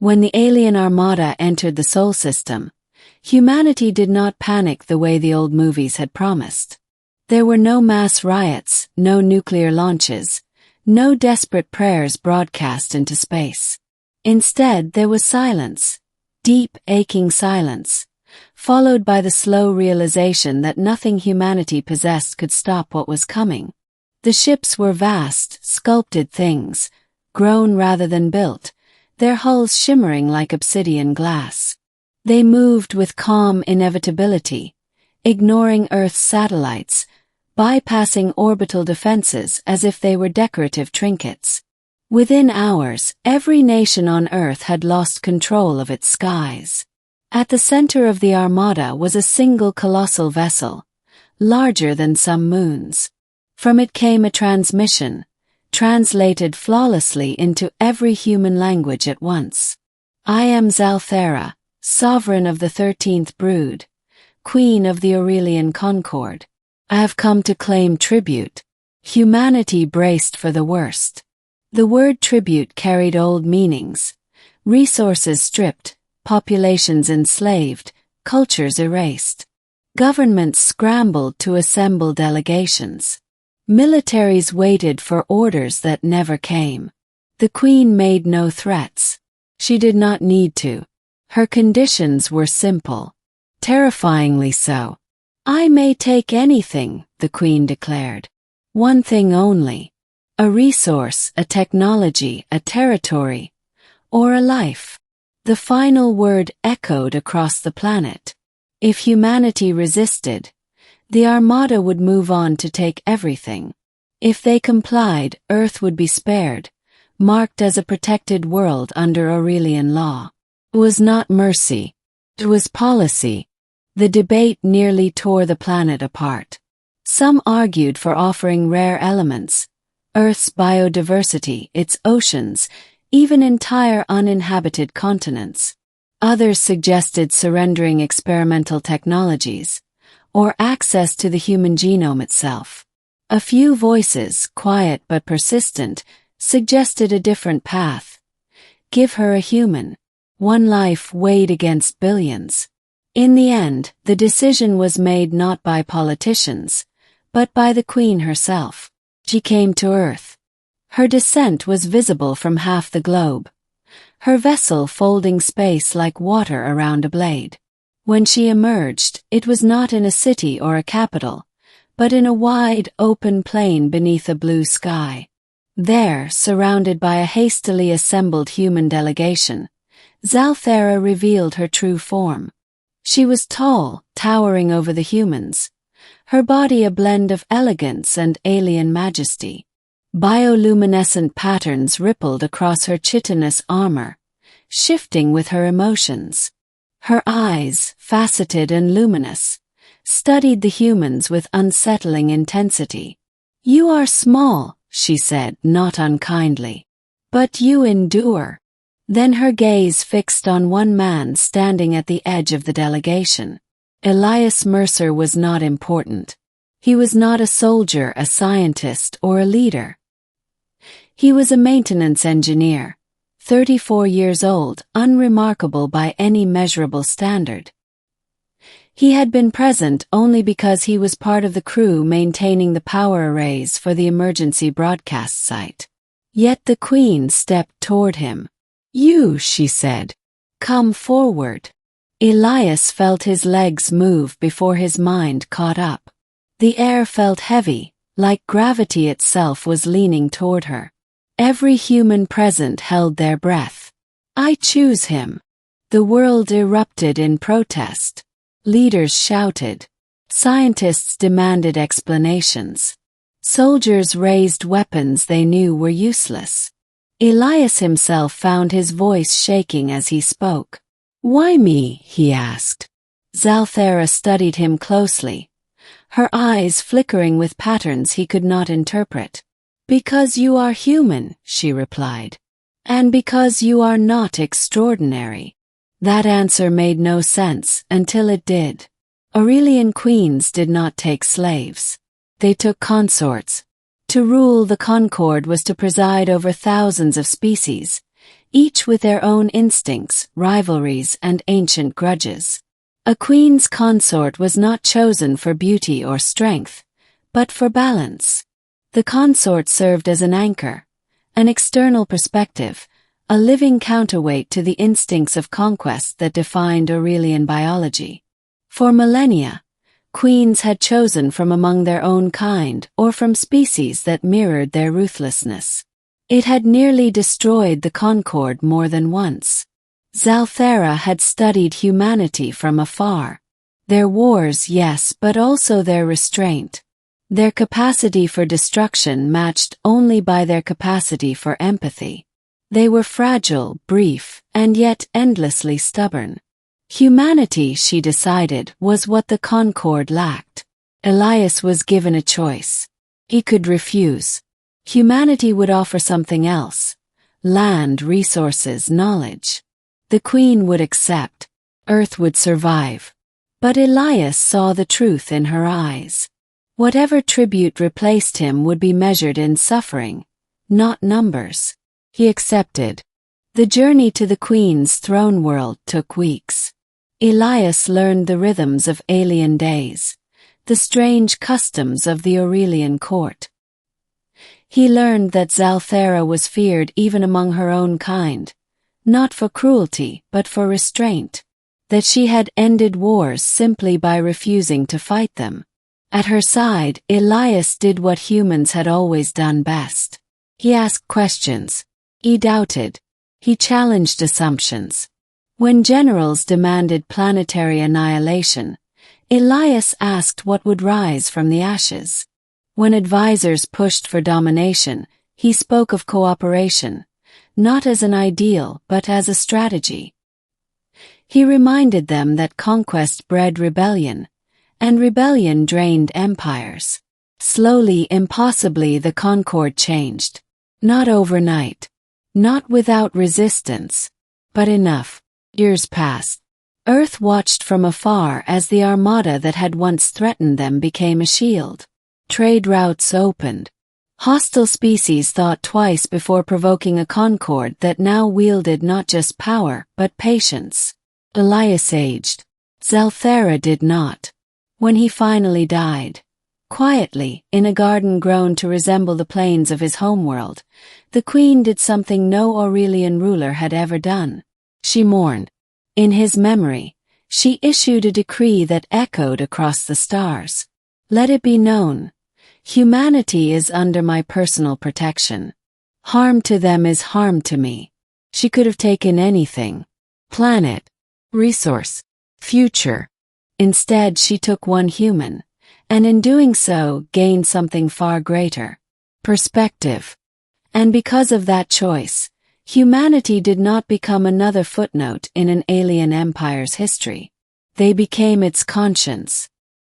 When the alien armada entered the Sol system, humanity did not panic the way the old movies had promised. There were no mass riots, no nuclear launches, no desperate prayers broadcast into space. Instead, there was silence, deep, aching silence, followed by the slow realization that nothing humanity possessed could stop what was coming. The ships were vast, sculpted things, grown rather than built, their hulls shimmering like obsidian glass. They moved with calm inevitability, ignoring Earth's satellites, bypassing orbital defenses as if they were decorative trinkets. Within hours, every nation on Earth had lost control of its skies. At the center of the armada was a single colossal vessel, larger than some moons. From it came a transmission, translated flawlessly into every human language at once. I am Zalthera, sovereign of the 13th brood, queen of the Aurelian Concord. I have come to claim tribute. Humanity braced for the worst. The word tribute carried old meanings. Resources stripped, populations enslaved, cultures erased. Governments scrambled to assemble delegations. Militaries waited for orders that never came. The queen made no threats. She did not need to. Her conditions were simple. Terrifyingly so. I may take anything, the queen declared. One thing only. A resource, a technology, a territory, or a life. The final word echoed across the planet. If humanity resisted, the armada would move on to take everything. If they complied, Earth would be spared, marked as a protected world under Aurelian law. It was not mercy. It was policy. The debate nearly tore the planet apart. Some argued for offering rare elements, Earth's biodiversity, its oceans, even entire uninhabited continents. Others suggested surrendering experimental technologies, or access to the human genome itself. A few voices, quiet but persistent, suggested a different path. Give her a human. One life weighed against billions. In the end, the decision was made not by politicians, but by the Queen herself. She came to Earth. Her descent was visible from half the globe, her vessel folding space like water around a blade. When she emerged, it was not in a city or a capital, but in a wide, open plain beneath a blue sky. There, surrounded by a hastily assembled human delegation, Zalthera revealed her true form. She was tall, towering over the humans, her body a blend of elegance and alien majesty. Bioluminescent patterns rippled across her chitinous armor, shifting with her emotions. Her eyes, faceted and luminous, studied the humans with unsettling intensity. "You are small," she said, not unkindly, "but you endure." Then her gaze fixed on one man standing at the edge of the delegation. Elias Mercer was not important. He was not a soldier, a scientist, or a leader. He was a maintenance engineer, 34 years old, unremarkable by any measurable standard. He had been present only because he was part of the crew maintaining the power arrays for the emergency broadcast site. Yet the Queen stepped toward him. "You," she said. "Come forward." Elias felt his legs move before his mind caught up. The air felt heavy, like gravity itself was leaning toward her. Every human present held their breath. "I choose him." The world erupted in protest. Leaders shouted. Scientists demanded explanations. Soldiers raised weapons they knew were useless. Elias himself found his voice shaking as he spoke. "Why me?" he asked. Zalthera studied him closely, her eyes flickering with patterns he could not interpret. "Because you are human," she replied. "And because you are not extraordinary." That answer made no sense until it did. Aurelian queens did not take slaves. They took consorts. To rule the Concord was to preside over thousands of species, each with their own instincts, rivalries, and ancient grudges. A queen's consort was not chosen for beauty or strength, but for balance. The consort served as an anchor, an external perspective, a living counterweight to the instincts of conquest that defined Aurelian biology. For millennia, queens had chosen from among their own kind or from species that mirrored their ruthlessness. It had nearly destroyed the concord more than once. Zalthara had studied humanity from afar. Their wars, yes, but also their restraint. Their capacity for destruction matched only by their capacity for empathy. They were fragile, brief, and yet endlessly stubborn. Humanity, she decided, was what the concord lacked. Elias was given a choice. He could refuse. Humanity would offer something else: land, resources, knowledge. The queen would accept. Earth would survive. But Elias saw the truth in her eyes. Whatever tribute replaced him would be measured in suffering, not numbers. He accepted. The journey to the queen's throne world took weeks. Elias learned the rhythms of alien days, the strange customs of the Aurelian court. He learned that Zalthara was feared even among her own kind, not for cruelty but for restraint, that she had ended wars simply by refusing to fight them. At her side, Elias did what humans had always done best. He asked questions. He doubted. He challenged assumptions. When generals demanded planetary annihilation, Elias asked what would rise from the ashes. When advisors pushed for domination, he spoke of cooperation, not as an ideal but as a strategy. He reminded them that conquest bred rebellion, and rebellion drained empires. Slowly, impossibly, the concord changed. Not overnight. Not without resistance. But enough. Years passed. Earth watched from afar as the armada that had once threatened them became a shield. Trade routes opened. Hostile species thought twice before provoking a concord that now wielded not just power but patience. Elias aged. Zalthara did not. When he finally died, quietly, in a garden grown to resemble the plains of his homeworld, the queen did something no Aurelian ruler had ever done. She mourned. In his memory, she issued a decree that echoed across the stars. Let it be known, humanity is under my personal protection. Harm to them is harm to me. She could have taken anything. Planet, resource, future. Instead, she took one human, and in doing so, gained something far greater: perspective. And because of that choice, humanity did not become another footnote in an alien empire's history. They became its conscience.